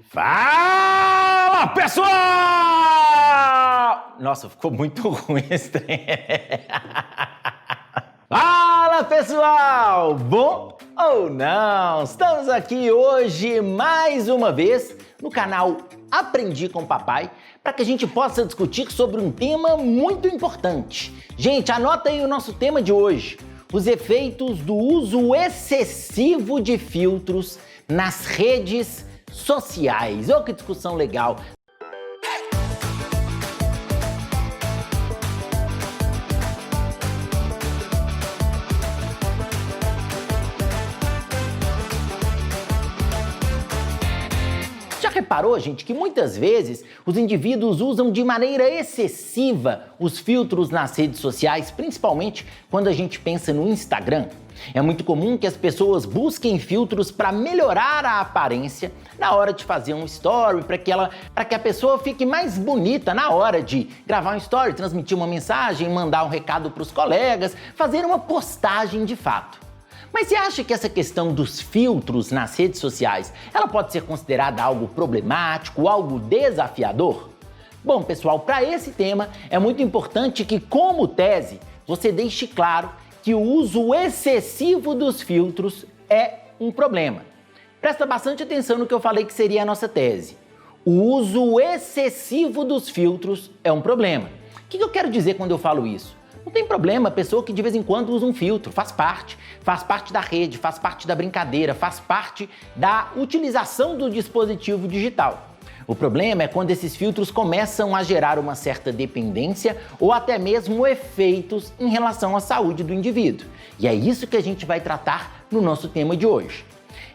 Fala, pessoal! Nossa, ficou muito ruim esse trem. Fala, pessoal! Bom ou não? Estamos aqui hoje mais uma vez no canal Aprendi com Papai para que a gente possa discutir sobre um tema muito importante. Gente, anota aí o nosso tema de hoje: os efeitos do uso excessivo de filtros nas redes sociais. Oh, que discussão legal! Já reparou, gente, que muitas vezes os indivíduos usam de maneira excessiva os filtros nas redes sociais, principalmente quando a gente pensa no Instagram? É muito comum que as pessoas busquem filtros para melhorar a aparência na hora de fazer um story, para que a pessoa fique mais bonita na hora de gravar um story, transmitir uma mensagem, mandar um recado para os colegas, fazer uma postagem de fato. Mas você acha que essa questão dos filtros nas redes sociais, ela pode ser considerada algo problemático, algo desafiador? Bom, pessoal, para esse tema é muito importante que, como tese, você deixe claro que o uso excessivo dos filtros é um problema. Presta bastante atenção no que eu falei que seria a nossa tese. O uso excessivo dos filtros é um problema. O que eu quero dizer quando eu falo isso? Não tem problema a pessoa que de vez em quando usa um filtro, faz parte da rede, faz parte da brincadeira, faz parte da utilização do dispositivo digital. O problema é quando esses filtros começam a gerar uma certa dependência ou até mesmo efeitos em relação à saúde do indivíduo. E é isso que a gente vai tratar no nosso tema de hoje.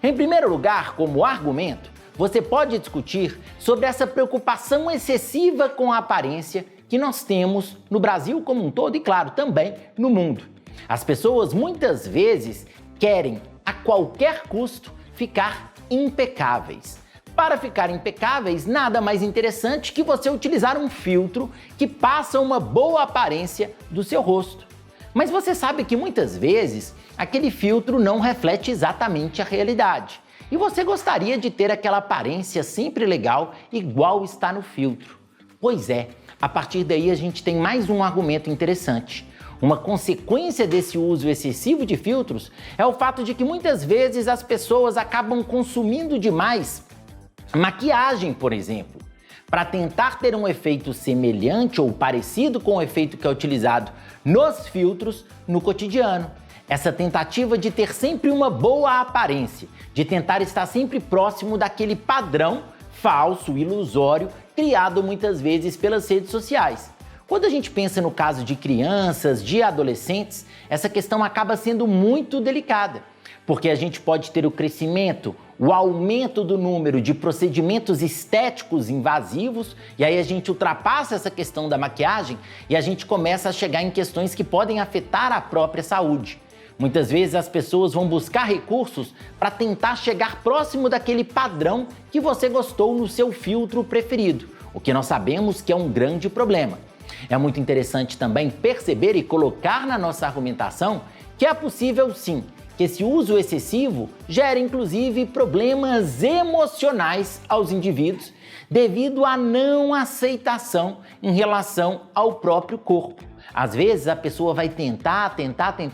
Em primeiro lugar, como argumento, você pode discutir sobre essa preocupação excessiva com a aparência que nós temos no Brasil como um todo e, claro, também no mundo. As pessoas muitas vezes querem, a qualquer custo, ficar impecáveis. Para ficar impecáveis, nada mais interessante que você utilizar um filtro que passa uma boa aparência do seu rosto. Mas você sabe que muitas vezes aquele filtro não reflete exatamente a realidade. E você gostaria de ter aquela aparência sempre legal, igual está no filtro. Pois é, a partir daí a gente tem mais um argumento interessante. Uma consequência desse uso excessivo de filtros é o fato de que muitas vezes as pessoas acabam consumindo demais maquiagem, por exemplo, para tentar ter um efeito semelhante ou parecido com o efeito que é utilizado nos filtros no cotidiano. Essa tentativa de ter sempre uma boa aparência, de tentar estar sempre próximo daquele padrão falso, ilusório, criado muitas vezes pelas redes sociais. Quando a gente pensa no caso de crianças, de adolescentes, essa questão acaba sendo muito delicada, porque a gente pode ter o crescimento, o aumento do número de procedimentos estéticos invasivos, e aí a gente ultrapassa essa questão da maquiagem e a gente começa a chegar em questões que podem afetar a própria saúde. Muitas vezes as pessoas vão buscar recursos para tentar chegar próximo daquele padrão que você gostou no seu filtro preferido, o que nós sabemos que é um grande problema. É muito interessante também perceber e colocar na nossa argumentação que é possível sim que esse uso excessivo gera inclusive problemas emocionais aos indivíduos devido à não aceitação em relação ao próprio corpo. Às vezes a pessoa vai tentar,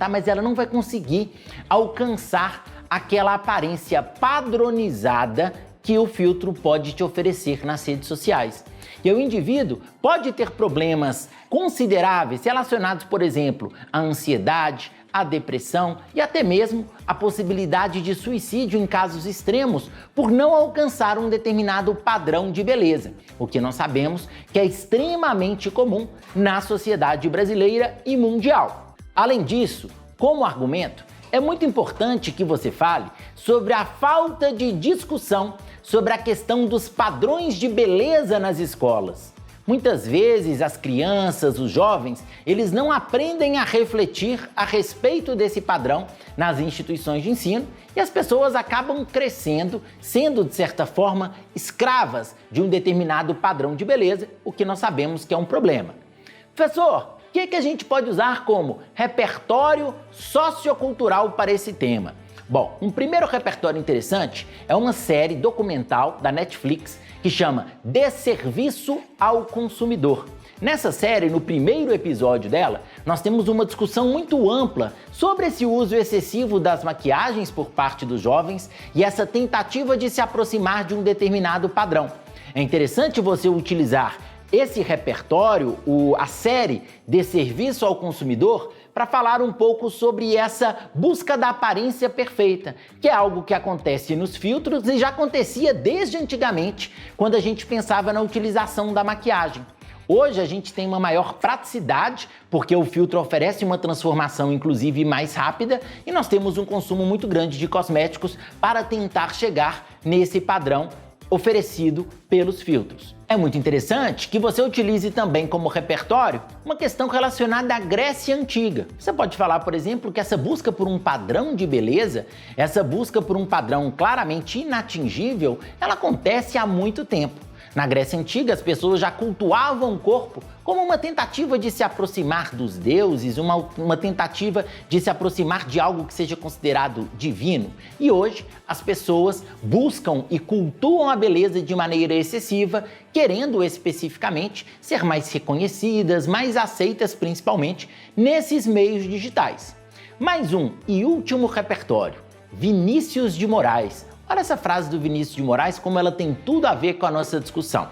mas ela não vai conseguir alcançar aquela aparência padronizada que o filtro pode te oferecer nas redes sociais. E o indivíduo pode ter problemas consideráveis relacionados, por exemplo, à ansiedade, à depressão e até mesmo a possibilidade de suicídio em casos extremos por não alcançar um determinado padrão de beleza, o que nós sabemos que é extremamente comum na sociedade brasileira e mundial. Além disso, como argumento, é muito importante que você fale sobre a falta de discussão sobre a questão dos padrões de beleza nas escolas. Muitas vezes as crianças, os jovens, eles não aprendem a refletir a respeito desse padrão nas instituições de ensino e as pessoas acabam crescendo, sendo de certa forma escravas de um determinado padrão de beleza, o que nós sabemos que é um problema. Professor, o que a gente pode usar como repertório sociocultural para esse tema? Bom, um primeiro repertório interessante é uma série documental da Netflix que chama Desserviço ao Consumidor. Nessa série, no primeiro episódio dela, nós temos uma discussão muito ampla sobre esse uso excessivo das maquiagens por parte dos jovens e essa tentativa de se aproximar de um determinado padrão. É interessante você utilizar esse repertório, a série Desserviço ao Consumidor, para falar um pouco sobre essa busca da aparência perfeita, que é algo que acontece nos filtros e já acontecia desde antigamente, quando a gente pensava na utilização da maquiagem. Hoje a gente tem uma maior praticidade, porque o filtro oferece uma transformação inclusive mais rápida e nós temos um consumo muito grande de cosméticos para tentar chegar nesse padrão oferecido pelos filtros. É muito interessante que você utilize também como repertório uma questão relacionada à Grécia Antiga. Você pode falar, por exemplo, que essa busca por um padrão de beleza, essa busca por um padrão claramente inatingível, ela acontece há muito tempo. Na Grécia Antiga, as pessoas já cultuavam o corpo como uma tentativa de se aproximar dos deuses, uma tentativa de se aproximar de algo que seja considerado divino. E hoje, as pessoas buscam e cultuam a beleza de maneira excessiva, querendo especificamente ser mais reconhecidas, mais aceitas principalmente nesses meios digitais. Mais um e último repertório, Vinícius de Moraes. Olha essa frase do Vinícius de Moraes, como ela tem tudo a ver com a nossa discussão.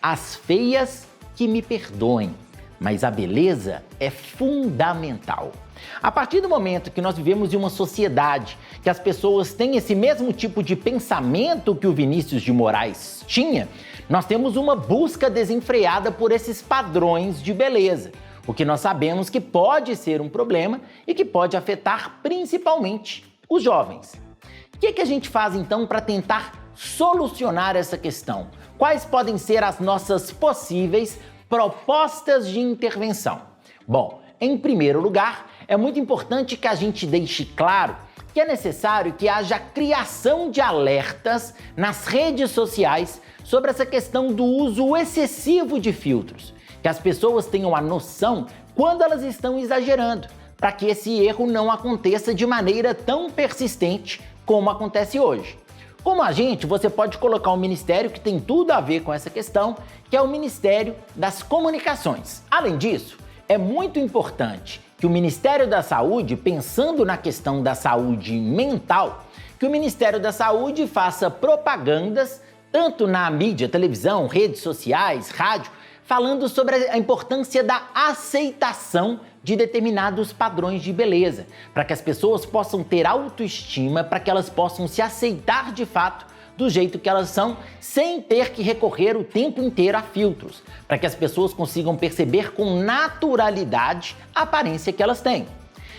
As feias que me perdoem, mas a beleza é fundamental. A partir do momento que nós vivemos em uma sociedade que as pessoas têm esse mesmo tipo de pensamento que o Vinícius de Moraes tinha, nós temos uma busca desenfreada por esses padrões de beleza, o que nós sabemos que pode ser um problema e que pode afetar principalmente os jovens. O que a gente faz então para tentar solucionar essa questão? Quais podem ser as nossas possíveis propostas de intervenção? Bom, em primeiro lugar, é muito importante que a gente deixe claro que é necessário que haja criação de alertas nas redes sociais sobre essa questão do uso excessivo de filtros, que as pessoas tenham a noção quando elas estão exagerando, para que esse erro não aconteça de maneira tão persistente como acontece hoje. Como agente, você pode colocar um ministério que tem tudo a ver com essa questão, que é o Ministério das Comunicações. Além disso, é muito importante que o Ministério da Saúde, pensando na questão da saúde mental, que o Ministério da Saúde faça propagandas, tanto na mídia, televisão, redes sociais, rádio, falando sobre a importância da aceitação de determinados padrões de beleza, para que as pessoas possam ter autoestima, para que elas possam se aceitar de fato do jeito que elas são, sem ter que recorrer o tempo inteiro a filtros, para que as pessoas consigam perceber com naturalidade a aparência que elas têm.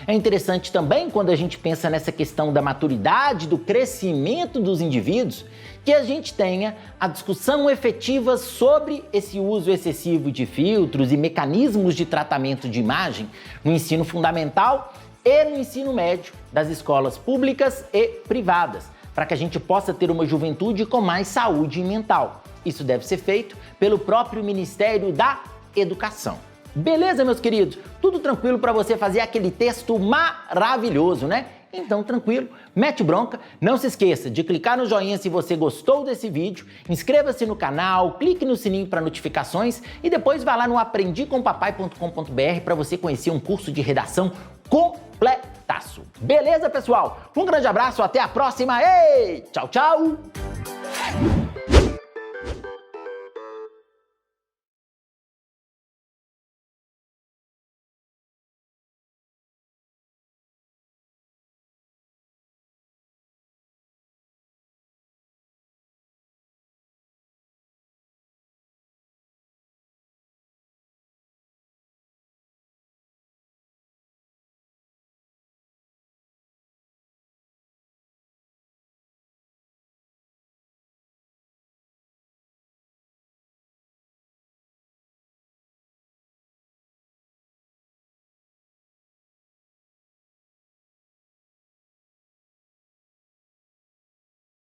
É interessante também, quando a gente pensa nessa questão da maturidade, do crescimento dos indivíduos, que a gente tenha a discussão efetiva sobre esse uso excessivo de filtros e mecanismos de tratamento de imagem no ensino fundamental e no ensino médio das escolas públicas e privadas, para que a gente possa ter uma juventude com mais saúde mental. Isso deve ser feito pelo próprio Ministério da Educação. Beleza, meus queridos? Tudo tranquilo para você fazer aquele texto maravilhoso, né? Então, tranquilo, mete bronca. Não se esqueça de clicar no joinha se você gostou desse vídeo, inscreva-se no canal, clique no sininho para notificações e depois vá lá no aprendicompapai.com.br para você conhecer um curso de redação completaço. Beleza, pessoal? Um grande abraço, até a próxima e tchau, tchau!